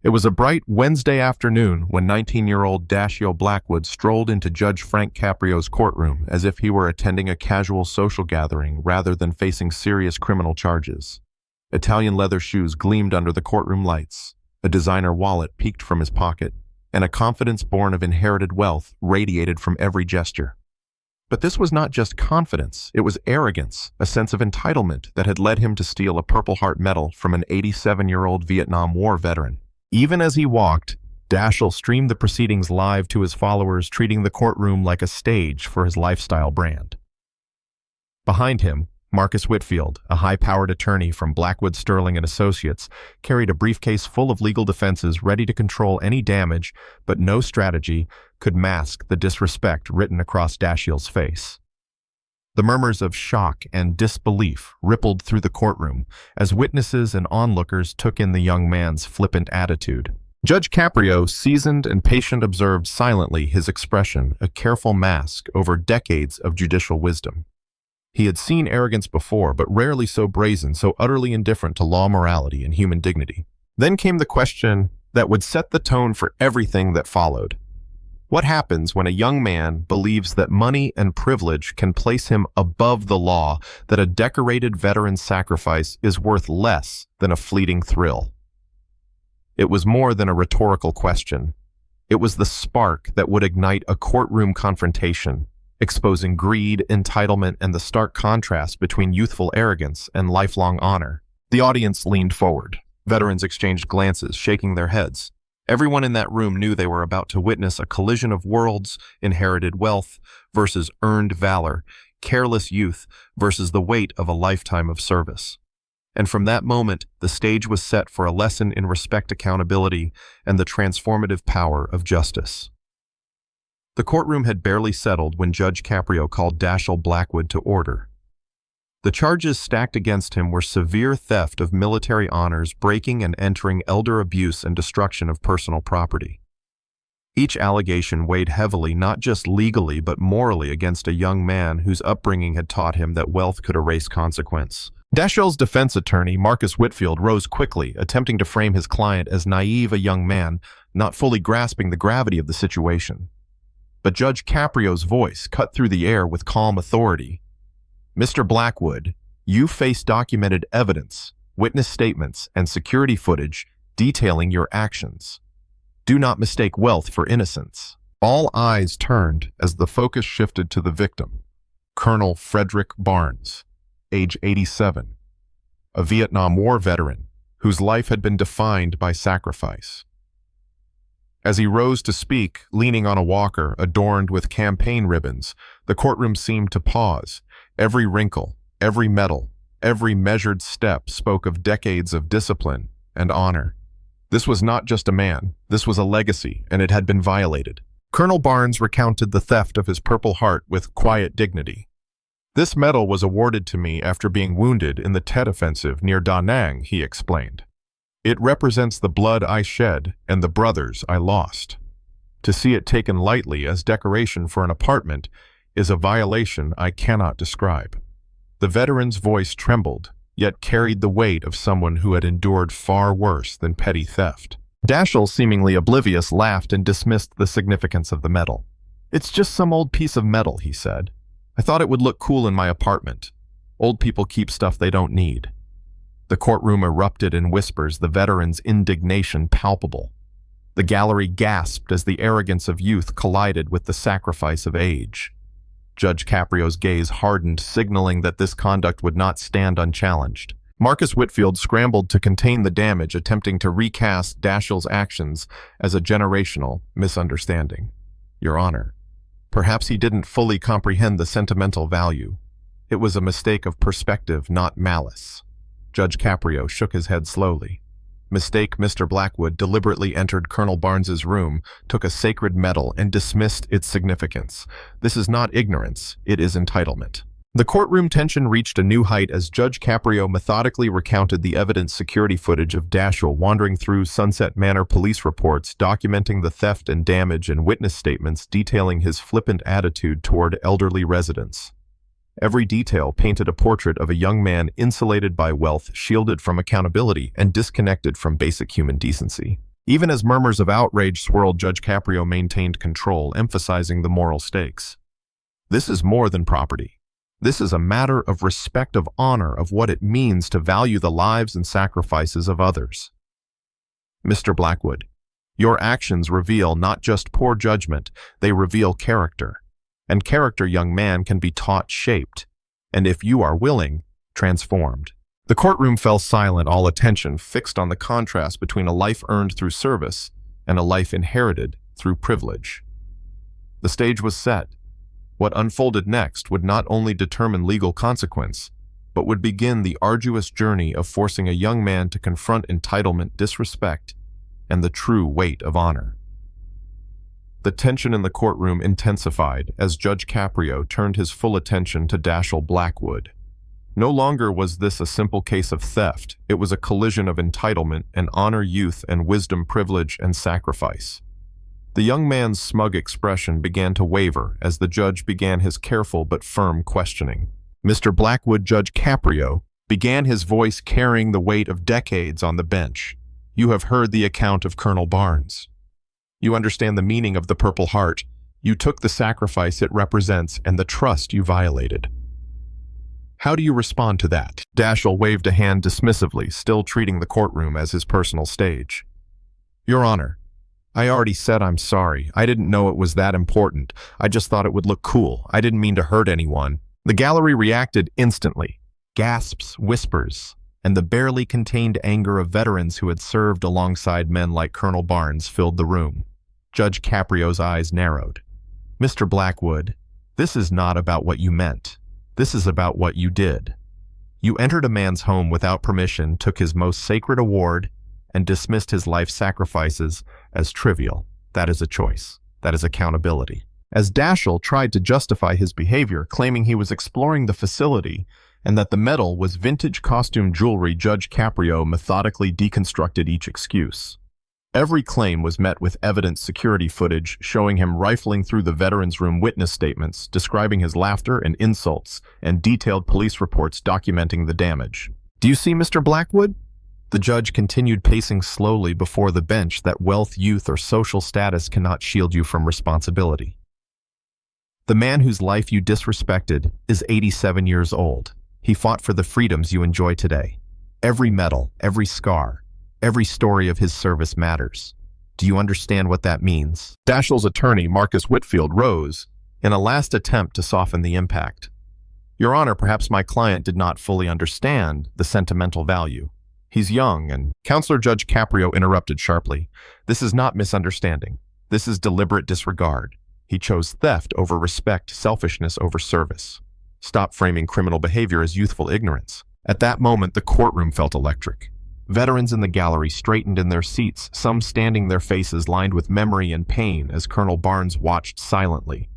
It was a bright Wednesday afternoon when 19-year-old Dashiell Blackwood strolled into Judge Frank Caprio's courtroom as if he were attending a casual social gathering rather than facing serious criminal charges. Italian leather shoes gleamed under the courtroom lights, a designer wallet peeked from his pocket, and a confidence born of inherited wealth radiated from every gesture. But this was not just confidence, it was arrogance, a sense of entitlement that had led him to steal a Purple Heart medal from an 87-year-old Vietnam War veteran. Even as he walked, Dashiell streamed the proceedings live to his followers, treating the courtroom like a stage for his lifestyle brand. Behind him, Marcus Whitfield, a high-powered attorney from Blackwood Sterling and Associates, carried a briefcase full of legal defenses ready to control any damage, but no strategy could mask the disrespect written across Dashiell's face. The murmurs of shock and disbelief rippled through the courtroom as witnesses and onlookers took in the young man's flippant attitude. Judge Caprio, seasoned and patient, observed silently, his expression a careful mask over decades of judicial wisdom. He had seen arrogance before, but rarely so brazen, so utterly indifferent to law, morality, and human dignity. Then came the question that would set the tone for everything that followed. What happens when a young man believes that money and privilege can place him above the law, that a decorated veteran's sacrifice is worth less than a fleeting thrill? It was more than a rhetorical question. It was the spark that would ignite a courtroom confrontation, exposing greed, entitlement, and the stark contrast between youthful arrogance and lifelong honor. The audience leaned forward. Veterans exchanged glances, shaking their heads. Everyone in that room knew they were about to witness a collision of worlds, inherited wealth versus earned valor, careless youth versus the weight of a lifetime of service. And from that moment, the stage was set for a lesson in respect, accountability, and the transformative power of justice. The courtroom had barely settled when Judge Caprio called Dashiell Blackwood to order. The charges stacked against him were severe theft of military honors, breaking and entering, elder abuse, and destruction of personal property. Each allegation weighed heavily, not just legally but morally, against a young man whose upbringing had taught him that wealth could erase consequence. Dashiell's defense attorney, Marcus Whitfield, rose quickly, attempting to frame his client as naive a young man, not fully grasping the gravity of the situation. But Judge Caprio's voice cut through the air with calm authority. Mr. Blackwood, you face documented evidence, witness statements, and security footage detailing your actions. Do not mistake wealth for innocence. All eyes turned as the focus shifted to the victim, Colonel Frederick Barnes, age 87, a Vietnam War veteran whose life had been defined by sacrifice. As he rose to speak, leaning on a walker adorned with campaign ribbons, the courtroom seemed to pause. Every wrinkle, every medal, every measured step spoke of decades of discipline and honor. This was not just a man, this was a legacy, and it had been violated. Colonel Barnes recounted the theft of his Purple Heart with quiet dignity. This medal was awarded to me after being wounded in the Tet Offensive near Da Nang, he explained. It represents the blood I shed and the brothers I lost. To see it taken lightly as decoration for an apartment is a violation I cannot describe. The veteran's voice trembled, yet carried the weight of someone who had endured far worse than petty theft. Dashiell, seemingly oblivious, laughed and dismissed the significance of the medal. It's just some old piece of metal, he said. I thought it would look cool in my apartment. Old people keep stuff they don't need. The courtroom erupted in whispers, the veteran's indignation palpable. The gallery gasped as the arrogance of youth collided with the sacrifice of age. Judge Caprio's gaze hardened, signaling that this conduct would not stand unchallenged. Marcus Whitfield scrambled to contain the damage, attempting to recast Dashiell's actions as a generational misunderstanding. Your Honor, perhaps he didn't fully comprehend the sentimental value. It was a mistake of perspective, not malice. Judge Caprio shook his head slowly. Mistake. Mr. Blackwood deliberately entered Colonel Barnes's room, took a sacred medal, and dismissed its significance. This is not ignorance, it is entitlement. The courtroom tension reached a new height as Judge Caprio methodically recounted the evidence security footage of Dashiell wandering through Sunset Manor police reports documenting the theft and damage, and witness statements detailing his flippant attitude toward elderly residents. Every detail painted a portrait of a young man insulated by wealth, shielded from accountability, and disconnected from basic human decency. Even as murmurs of outrage swirled, Judge Caprio maintained control, emphasizing the moral stakes. This is more than property. This is a matter of respect, of honor, of what it means to value the lives and sacrifices of others. Mr. Blackwood, your actions reveal not just poor judgment, they reveal character. And character, young man, can be taught, shaped, and if you are willing, transformed. The courtroom fell silent, all attention fixed on the contrast between a life earned through service and a life inherited through privilege. The stage was set. What unfolded next would not only determine legal consequence, but would begin the arduous journey of forcing a young man to confront entitlement, disrespect, and the true weight of honor. The tension in the courtroom intensified as Judge Caprio turned his full attention to Dashiell Blackwood. No longer was this a simple case of theft, it was a collision of entitlement and honor, youth and wisdom, privilege and sacrifice. The young man's smug expression began to waver as the judge began his careful but firm questioning. Mr. Blackwood, Judge Caprio began, his voice carrying the weight of decades on the bench. You have heard the account of Colonel Barnes. You understand the meaning of the Purple Heart. You took the sacrifice it represents and the trust you violated. How do you respond to that? Dashiell waved a hand dismissively, still treating the courtroom as his personal stage. Your Honor, I already said I'm sorry. I didn't know it was that important. I just thought it would look cool. I didn't mean to hurt anyone. The gallery reacted instantly. Gasps, whispers, and the barely contained anger of veterans who had served alongside men like Colonel Barnes filled the room. Judge Caprio's eyes narrowed. Mr. Blackwood, this is not about what you meant. This is about what you did. You entered a man's home without permission, took his most sacred award, and dismissed his life sacrifices as trivial. That is a choice. That is accountability. As Dashiell tried to justify his behavior, claiming he was exploring the facility and that the medal was vintage costume jewelry, Judge Caprio methodically deconstructed each excuse. Every claim was met with evidence, security footage showing him rifling through the veterans' room, witness statements describing his laughter and insults, and detailed police reports documenting the damage. Do you see, Mr. Blackwood? The judge continued, pacing slowly before the bench, that wealth, youth, or social status cannot shield you from responsibility. The man whose life you disrespected is 87 years old. He fought for the freedoms you enjoy today. Every medal, every scar, every story of his service matters. Do you understand what that means? Dashiell's attorney, Marcus Whitfield, rose in a last attempt to soften the impact. Your Honor, perhaps my client did not fully understand the sentimental value. He's young, and Counselor Judge Caprio interrupted sharply. This is not misunderstanding. This is deliberate disregard. He chose theft over respect, selfishness over service. Stop framing criminal behavior as youthful ignorance. At that moment, the courtroom felt electric. Veterans in the gallery straightened in their seats, some standing, their faces lined with memory and pain as Colonel Barnes watched silently.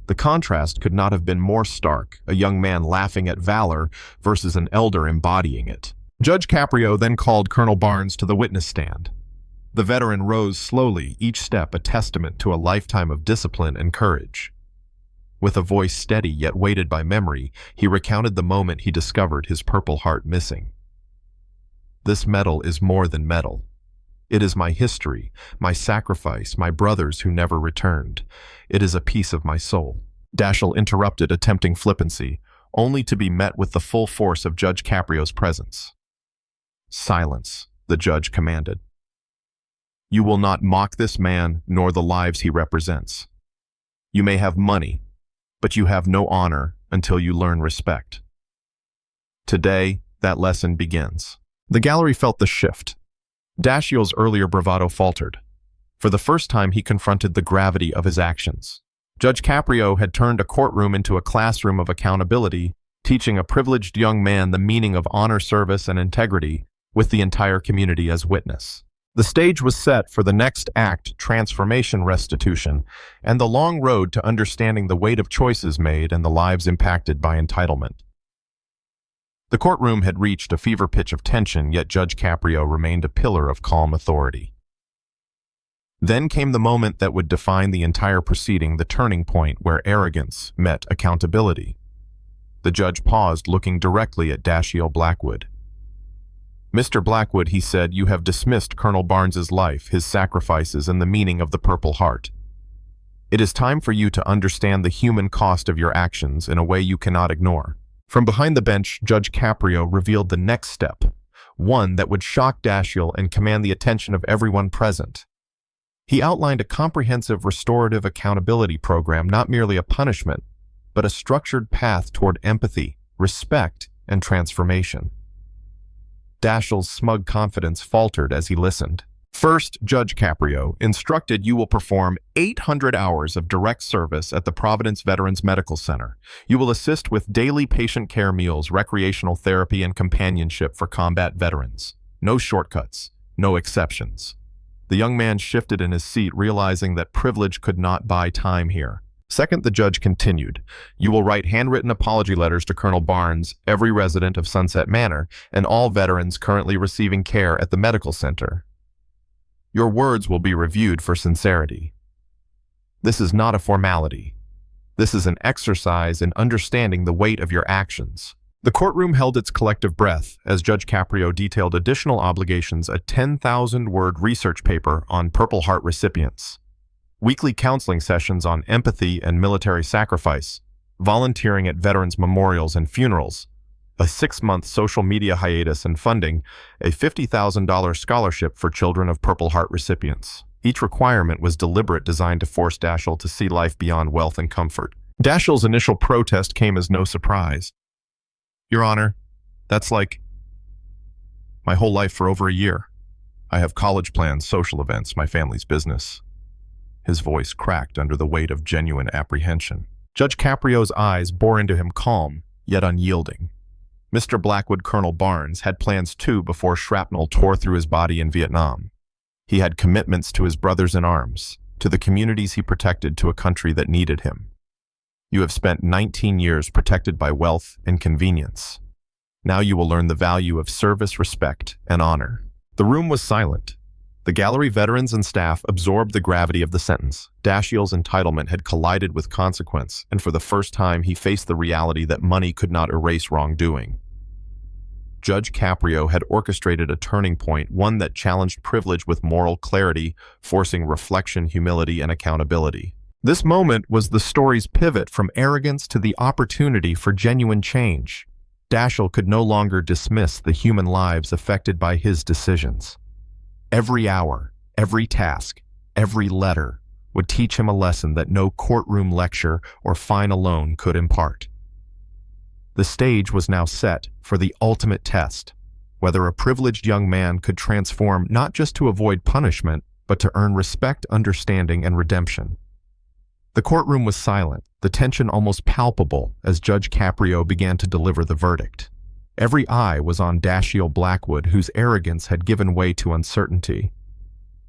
The contrast could not have been more stark, a young man laughing at valor versus an elder embodying it. Judge Caprio then called Colonel Barnes to the witness stand. The veteran rose slowly, each step a testament to a lifetime of discipline and courage. With a voice steady yet weighted by memory, he recounted the moment he discovered his Purple Heart missing. This medal is more than medal. It is my history, my sacrifice, my brothers who never returned. It is a piece of my soul. Dashiell interrupted, attempting flippancy, only to be met with the full force of Judge Caprio's presence. Silence, the judge commanded. You will not mock this man nor the lives he represents. You may have money, but you have no honor until you learn respect. Today, that lesson begins. The gallery felt the shift. Dashiell's earlier bravado faltered. For the first time, he confronted the gravity of his actions. Judge Caprio had turned a courtroom into a classroom of accountability, teaching a privileged young man the meaning of honor, service, and integrity, with the entire community as witness. The stage was set for the next act, transformation, restitution, and the long road to understanding the weight of choices made and the lives impacted by entitlement. The courtroom had reached a fever pitch of tension, yet Judge Caprio remained a pillar of calm authority. Then came the moment that would define the entire proceeding, the turning point where arrogance met accountability. The judge paused, looking directly at Dashiell Blackwood. Mr. Blackwood, he said, you have dismissed Colonel Barnes's life, his sacrifices, and the meaning of the Purple Heart. It is time for you to understand the human cost of your actions in a way you cannot ignore. From behind the bench, Judge Caprio revealed the next step, one that would shock Dashiell and command the attention of everyone present. He outlined a comprehensive restorative accountability program, not merely a punishment, but a structured path toward empathy, respect, and transformation. Dashiell's smug confidence faltered as he listened. First, Judge Caprio instructed you will perform 800 hours of direct service at the Providence Veterans Medical Center. You will assist with daily patient care meals, recreational therapy, and companionship for combat veterans. No shortcuts, no exceptions. The young man shifted in his seat, realizing that privilege could not buy time here. Second, the judge continued, you will write handwritten apology letters to Colonel Barnes, every resident of Sunset Manor, and all veterans currently receiving care at the medical center. Your words will be reviewed for sincerity. This is not a formality. This is an exercise in understanding the weight of your actions. The courtroom held its collective breath as Judge Caprio detailed additional obligations, a 10,000-word research paper on Purple Heart recipients, weekly counseling sessions on empathy and military sacrifice, volunteering at veterans' memorials and funerals, a 6-month social media hiatus and funding, a $50,000 scholarship for children of Purple Heart recipients. Each requirement was deliberate, designed to force Dashiell to see life beyond wealth and comfort. Dashiell's initial protest came as no surprise. Your Honor, that's like my whole life for over a year. I have college plans, social events, my family's business. His voice cracked under the weight of genuine apprehension. Judge Caprio's eyes bore into him, calm, yet unyielding. Mr. Blackwood, Colonel Barnes, had plans too before shrapnel tore through his body in Vietnam. He had commitments to his brothers in arms, to the communities he protected, to a country that needed him. You have spent 19 years protected by wealth and convenience. Now you will learn the value of service, respect, and honor. The room was silent. The gallery veterans and staff absorbed the gravity of the sentence. Dashiell's entitlement had collided with consequence, and for the first time he faced the reality that money could not erase wrongdoing. Judge Caprio had orchestrated a turning point, one that challenged privilege with moral clarity, forcing reflection, humility, and accountability. This moment was the story's pivot from arrogance to the opportunity for genuine change. Dashiell could no longer dismiss the human lives affected by his decisions. Every hour, every task, every letter would teach him a lesson that no courtroom lecture or fine alone could impart. The stage was now set for the ultimate test, whether a privileged young man could transform not just to avoid punishment, but to earn respect, understanding, and redemption. The courtroom was silent, the tension almost palpable as Judge Caprio began to deliver the verdict. Every eye was on Dashiell Blackwood, whose arrogance had given way to uncertainty.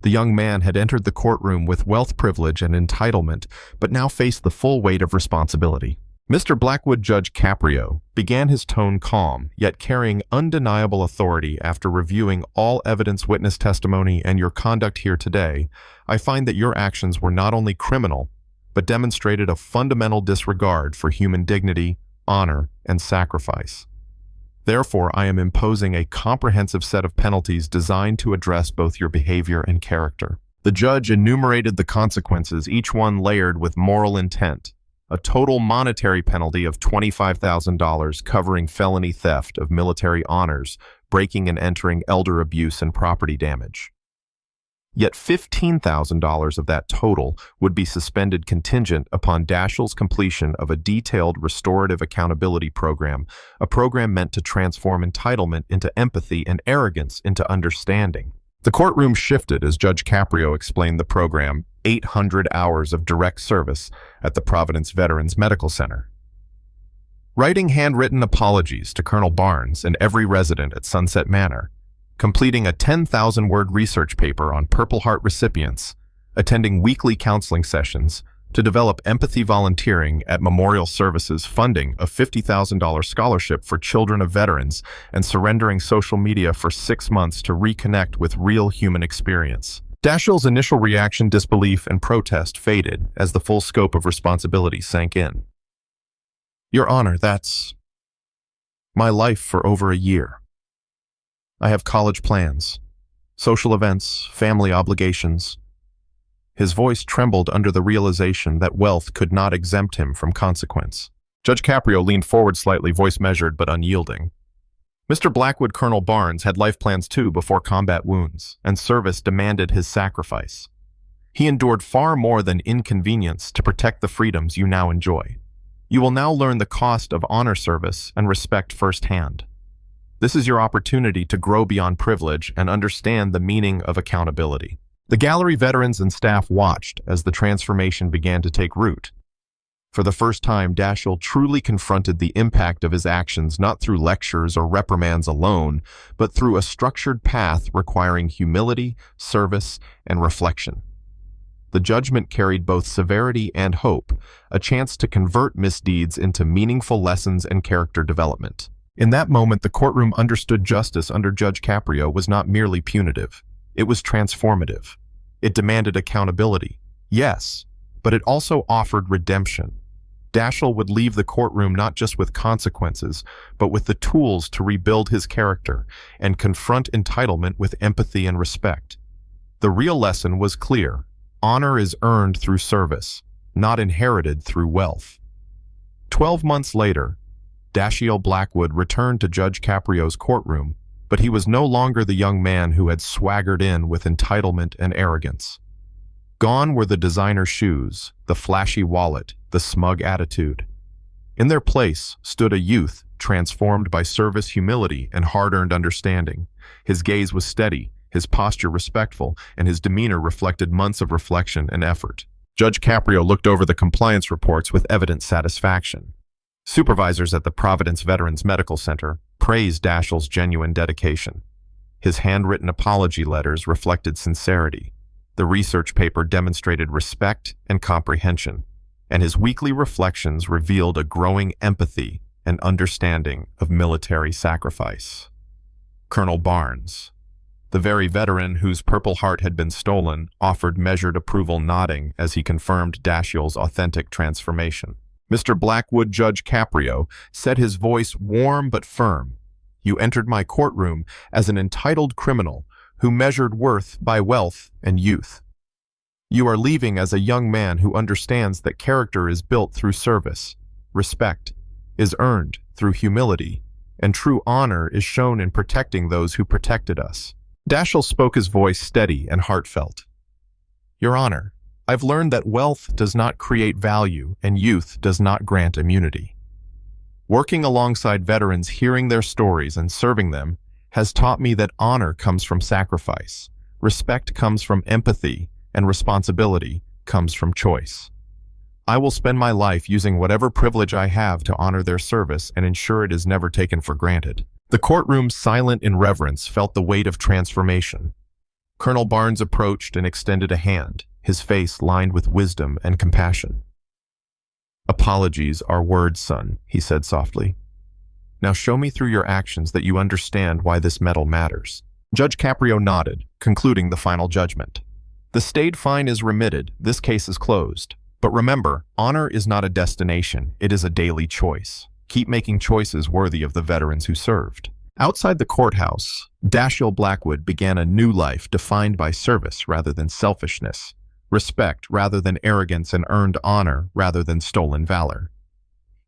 The young man had entered the courtroom with wealth, privilege, and entitlement, but now faced the full weight of responsibility. Mr. Blackwood, Judge Caprio, began his tone calm, yet carrying undeniable authority. After reviewing all evidence, witness testimony, and your conduct here today, I find that your actions were not only criminal, but demonstrated a fundamental disregard for human dignity, honor, and sacrifice. Therefore, I am imposing a comprehensive set of penalties designed to address both your behavior and character. The judge enumerated the consequences, each one layered with moral intent. A total monetary penalty of $25,000 covering felony theft of military honors, breaking and entering, elder abuse, and property damage. Yet $15,000 of that total would be suspended contingent upon Dashiell's completion of a detailed restorative accountability program, a program meant to transform entitlement into empathy and arrogance into understanding. The courtroom shifted as Judge Caprio explained the program, 800 hours of direct service at the Providence Veterans Medical Center. Writing handwritten apologies to Colonel Barnes and every resident at Sunset Manor, completing a 10,000-word research paper on Purple Heart recipients, attending weekly counseling sessions to develop empathy, volunteering at memorial services, funding a $50,000 scholarship for children of veterans, and surrendering social media for 6 months to reconnect with real human experience. Dashiell's initial reaction, disbelief, and protest faded as the full scope of responsibility sank in. Your Honor, that's my life for over a year. I have college plans, social events, family obligations. His voice trembled under the realization that wealth could not exempt him from consequence. Judge Caprio leaned forward slightly, voice measured but unyielding. Mr. Blackwood, Colonel Barnes, had life plans too before combat wounds, and service demanded his sacrifice. He endured far more than inconvenience to protect the freedoms you now enjoy. You will now learn the cost of honor service and respect firsthand. This is your opportunity to grow beyond privilege and understand the meaning of accountability. The gallery veterans and staff watched as the transformation began to take root. For the first time, Dashiell truly confronted the impact of his actions not through lectures or reprimands alone, but through a structured path requiring humility, service, and reflection. The judgment carried both severity and hope, a chance to convert misdeeds into meaningful lessons and character development. In that moment, the courtroom understood justice under Judge Caprio was not merely punitive. It was transformative. It demanded accountability, yes, but it also offered redemption. Dashiell would leave the courtroom not just with consequences, but with the tools to rebuild his character and confront entitlement with empathy and respect. The real lesson was clear. Honor is earned through service, not inherited through wealth. 12 months later, Dashiell Blackwood returned to Judge Caprio's courtroom, but he was no longer the young man who had swaggered in with entitlement and arrogance. Gone were the designer shoes, the flashy wallet, the smug attitude. In their place stood a youth transformed by service, humility, and hard-earned understanding. His gaze was steady, his posture respectful, and his demeanor reflected months of reflection and effort. Judge Caprio looked over the compliance reports with evident satisfaction. Supervisors at the Providence Veterans Medical Center praised Dashiell's genuine dedication. His handwritten apology letters reflected sincerity. The research paper demonstrated respect and comprehension, and his weekly reflections revealed a growing empathy and understanding of military sacrifice. Colonel Barnes, the very veteran whose Purple Heart had been stolen, offered measured approval, nodding as he confirmed Dashiell's authentic transformation. Mr. Blackwood, Judge Caprio, said, his voice warm but firm, "You entered my courtroom as an entitled criminal who measured worth by wealth and youth. You are leaving as a young man who understands that character is built through service, respect is earned through humility, and true honor is shown in protecting those who protected us." Dashiell spoke, his voice steady and heartfelt. "Your Honor, I've learned that wealth does not create value and youth does not grant immunity. Working alongside veterans, hearing their stories and serving them has taught me that honor comes from sacrifice, respect comes from empathy, and responsibility comes from choice. I will spend my life using whatever privilege I have to honor their service and ensure it is never taken for granted." The courtroom, silent in reverence, felt the weight of transformation. Colonel Barnes approached and extended a hand, his face lined with wisdom and compassion. "Apologies are words, son," he said softly. "Now show me through your actions that you understand why this medal matters." Judge Caprio nodded, concluding the final judgment. "The stayed fine is remitted. This case is closed. But remember, honor is not a destination. It is a daily choice. Keep making choices worthy of the veterans who served." Outside the courthouse, Dashiell Blackwood began a new life defined by service rather than selfishness, respect rather than arrogance, and earned honor rather than stolen valor.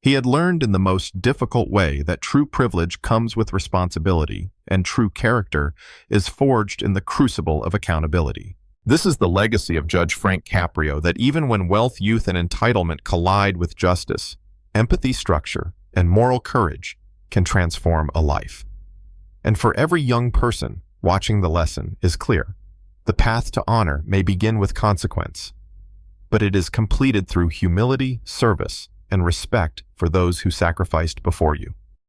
He had learned in the most difficult way that true privilege comes with responsibility, and true character is forged in the crucible of accountability. This is the legacy of Judge Frank Caprio, that even when wealth, youth, and entitlement collide with justice, empathy, structure, and moral courage can transform a life. And for every young person watching, the lesson is clear. The path to honor may begin with consequence, but it is completed through humility, service, and respect for those who sacrificed before you.